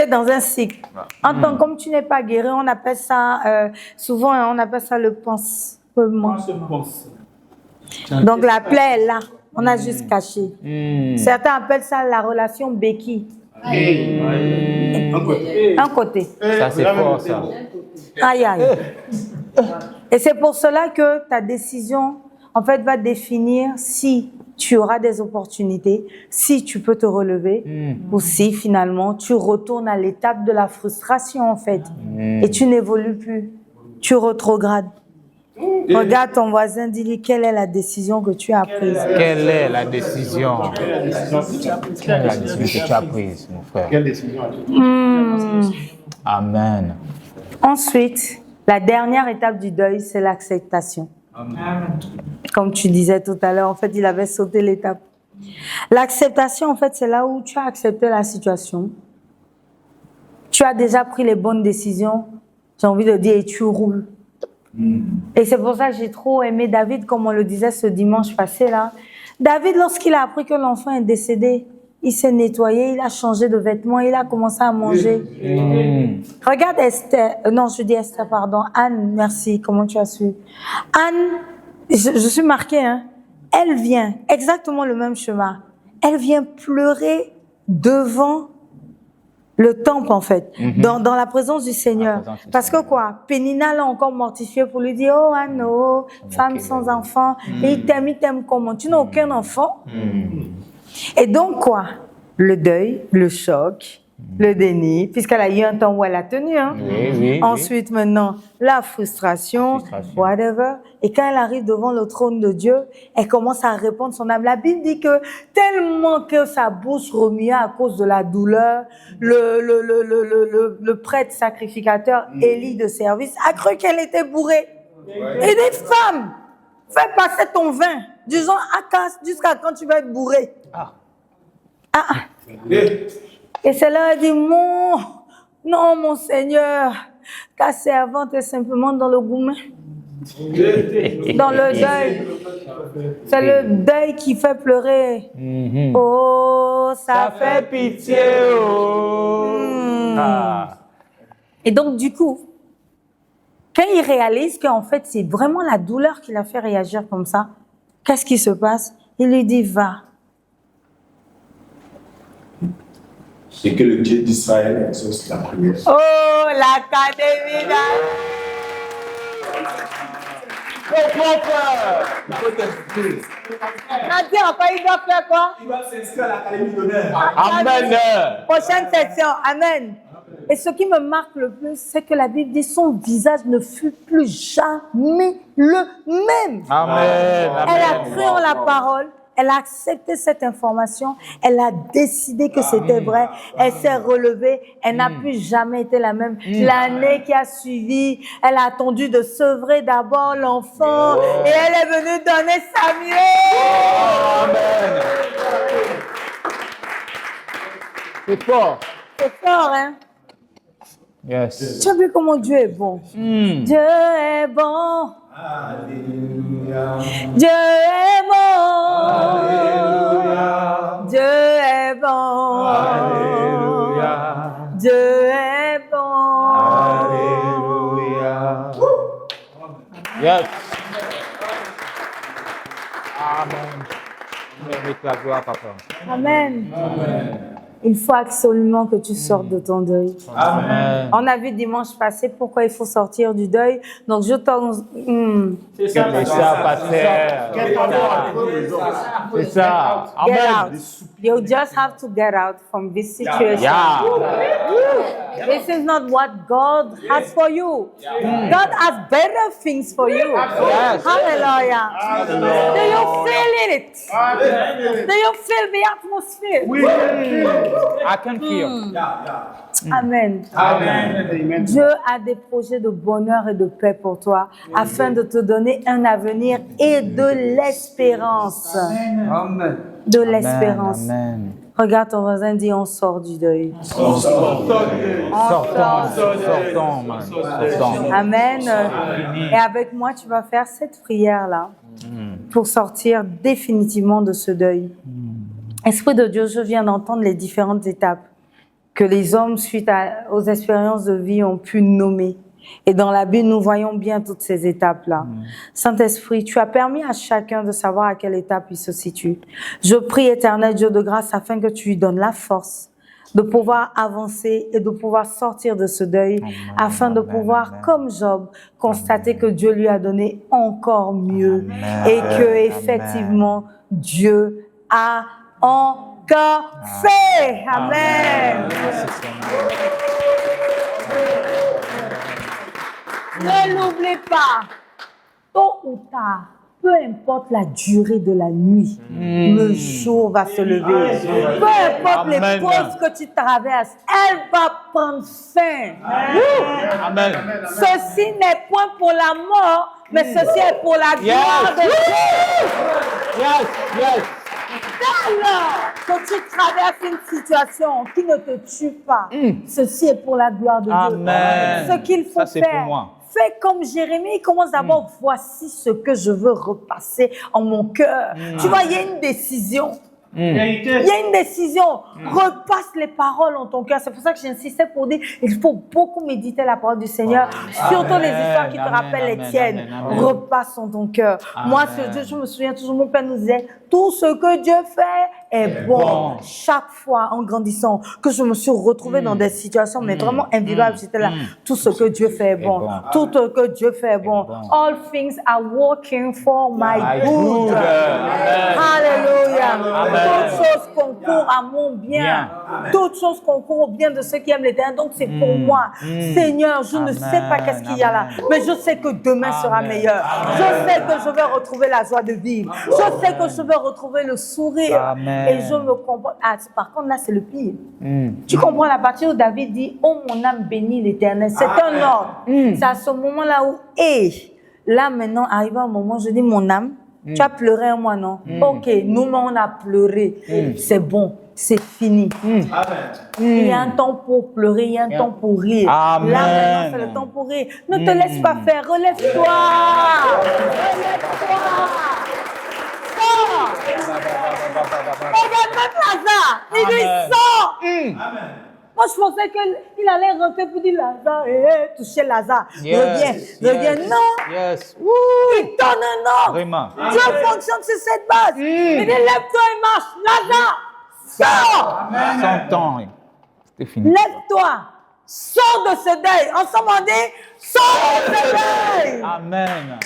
es dans un cycle. En tant comme tu n'es pas guéri, on appelle ça, souvent on appelle ça le pansement. Donc la plaie est là. On a juste caché. Certains appellent ça la relation béquille. Un côté. Ça, c'est fort, ça. Aïe, aïe. Et c'est pour cela que ta décision, en fait, va définir si tu auras des opportunités, si tu peux te relever, ou si, finalement, tu retournes à l'étape de la frustration, en fait, et tu n'évolues plus. Tu rétrogrades. Regarde ton voisin, dis-lui quelle est la décision que tu as prise. Quelle est la décision? Quelle est la décision que tu as prise, mon frère? Quelle décision as-tu prise? Amen. Ensuite, la dernière étape du deuil, c'est l'acceptation. Comme tu disais tout à l'heure, en fait, il avait sauté l'étape. L'acceptation, en fait, c'est là où tu as accepté la situation. Tu as déjà pris les bonnes décisions, j'ai envie de dire, et tu roules. Et c'est pour ça que j'ai trop aimé David, comme on le disait ce dimanche passé là. David, lorsqu'il a appris que l'enfant est décédé, il s'est nettoyé, il a changé de vêtements, il a commencé à manger. Regarde Esther, Esther, pardon, Anne, merci, comment tu as su? Anne, je suis marquée, hein. Elle vient, exactement le même chemin. Elle vient pleurer devant le temple, en fait, dans la présence du Seigneur. Parce que quoi, Pénina l'a encore mortifié pour lui dire, oh Anne, oh, femme sans enfant, et il t'aime comment? Tu n'as aucun enfant? Et donc quoi? Le deuil, le choc, le déni, puisqu'elle a eu un temps où elle a tenu. Hein? Oui. Ensuite, maintenant, la frustration, whatever. Et quand elle arrive devant le trône de Dieu, elle commence à répondre son âme. La Bible dit que tellement que sa bouche remuait à cause de la douleur, le prêtre sacrificateur Élie de service a cru qu'elle était bourrée. Et des femmes, fais passer ton vin, disons jusqu'à quand tu vas être bourré. Et celle-là dit, non, mon Seigneur, ta servante est simplement dans le gourmet. Dans le deuil. C'est le deuil qui fait pleurer. Oh, ça fait pitié. Et donc, du coup, quand il réalise qu'en fait, c'est vraiment la douleur qui l'a fait réagir comme ça, qu'est-ce qui se passe? Il lui dit, va. Et que le Dieu d'Israël exauce la prière. Oh, l'académie Il faut t'inscrire. Il doit faire quoi? Il va s'inscrire à l'académie d'honneur. Amen. Prochaine section. Amen. Et ce qui me marque le plus, c'est que la Bible dit son visage ne fut plus jamais le même. Amen. Elle a cru en la parole. Elle a accepté cette information, elle a décidé que c'était vrai, elle s'est relevée, elle n'a plus jamais été la même. L'année qui a suivi, elle a attendu de sevrer d'abord l'enfant et elle est venue donner Samuel. Amen. C'est fort. C'est fort, hein? Yes. Tu as vu comment Dieu est bon? Dieu est bon. Alléluia. Dieu est bon. Alléluia. Dieu est bon. Alléluia. Dieu est bon. Alléluia. Yes. Amen. Mérite la gloire, papa. Amen. Il faut absolument que tu sortes de ton deuil. Amen. On a vu dimanche passé pourquoi il faut sortir du deuil. Donc je t'en... C'est ça, pasteur. C'est ça. Get Amen. out. You just have to get out from this situation. Yeah. This is not what God has for you. God has better things for you. Yes. Hallelujah. Do you feel it? Do you feel the atmosphere? I can feel. Amen. Amen. Dieu a des projets de bonheur et de paix pour toi afin de te donner un avenir et de l'espérance. Amen. De l'espérance. Amen. Regarde ton voisin, dis on sort du deuil. Sortons, man. Sortons. Amen. Et avec moi, tu vas faire cette prière-là pour sortir définitivement de ce deuil. Esprit de Dieu, je viens d'entendre les différentes étapes que les hommes, suite aux expériences de vie, ont pu nommer. Et dans la Bible, nous voyons bien toutes ces étapes-là. Saint-Esprit, tu as permis à chacun de savoir à quelle étape il se situe. Je prie, éternel Dieu de grâce, afin que tu lui donnes la force de pouvoir avancer et de pouvoir sortir de ce deuil, afin de pouvoir, comme Job, constater que Dieu lui a donné encore mieux et que, effectivement, Dieu a encore fait. Amen. Ne l'oublie pas. Tôt ou tard, peu peu importe la durée de la nuit, le jour va se lever. Peu importe les pauses que tu traverses, elle va prendre fin. Amen. Ceci n'est point pour la mort, mais ceci est pour la gloire de Dieu. Yes. Alors que tu traverses une situation qui ne te tue pas, ceci est pour la gloire de Dieu. Amen. Ce qu'il faut Ça, c'est pour faire, moi. fais comme Jérémie, il commence d'abord, voici ce que je veux repasser en mon cœur. Tu vois, il y a une décision. Il y a une décision. Repasse les paroles en ton cœur. C'est pour ça que j'insistais pour dire, il faut beaucoup méditer la parole du Seigneur, surtout les histoires qui te rappellent les tiennes. Repasse en ton cœur. Moi, je me souviens toujours, mon père nous disait, tout ce que Dieu fait est bon. Chaque fois, en grandissant, que je me suis retrouvée dans des situations, mais vraiment invivables, j'étais là. Tout ce que Dieu fait est bon. Tout ce que Dieu fait est bon. All things are working for my good. Alléluia. Toutes choses concourent à mon bien. Toutes choses concourent au bien de ceux qui aiment l'Éternel. Donc c'est pour moi. Seigneur, je ne sais pas qu'est-ce qu'il y a là, mais je sais que demain sera meilleur. Je sais que je vais retrouver la joie de vivre. Je sais que je vais retrouver le sourire. Et je me comprends. Ah, par contre, là, c'est le pire. Tu comprends la partie où David dit, oh mon âme bénit l'Éternel. C'est un ordre. C'est à ce moment-là où, là maintenant, arrive un moment, je dis, mon âme, tu as pleuré un mois, non? Ok, nous, on a pleuré. C'est bon, c'est fini. Il y a un temps pour pleurer, il y a un temps pour rire. Amen. Là, maintenant, c'est le temps pour rire. Ne te laisse pas faire, relève-toi. Relève-toi. Sors. Regarde même Lazare, il dit sort. Moi, je pensais qu'il allait rentrer pour dire Lazare, toucher Lazare. Reviens. Non. Il donne un ordre. Vraiment. Dieu fonctionne sur cette base. Il dit, lève-toi et marche. Lazare, sors. 100 ans. C'est fini. Lève-toi. Sors de ce deuil. Ensemble, on dit, sors de ce deuil. Amen.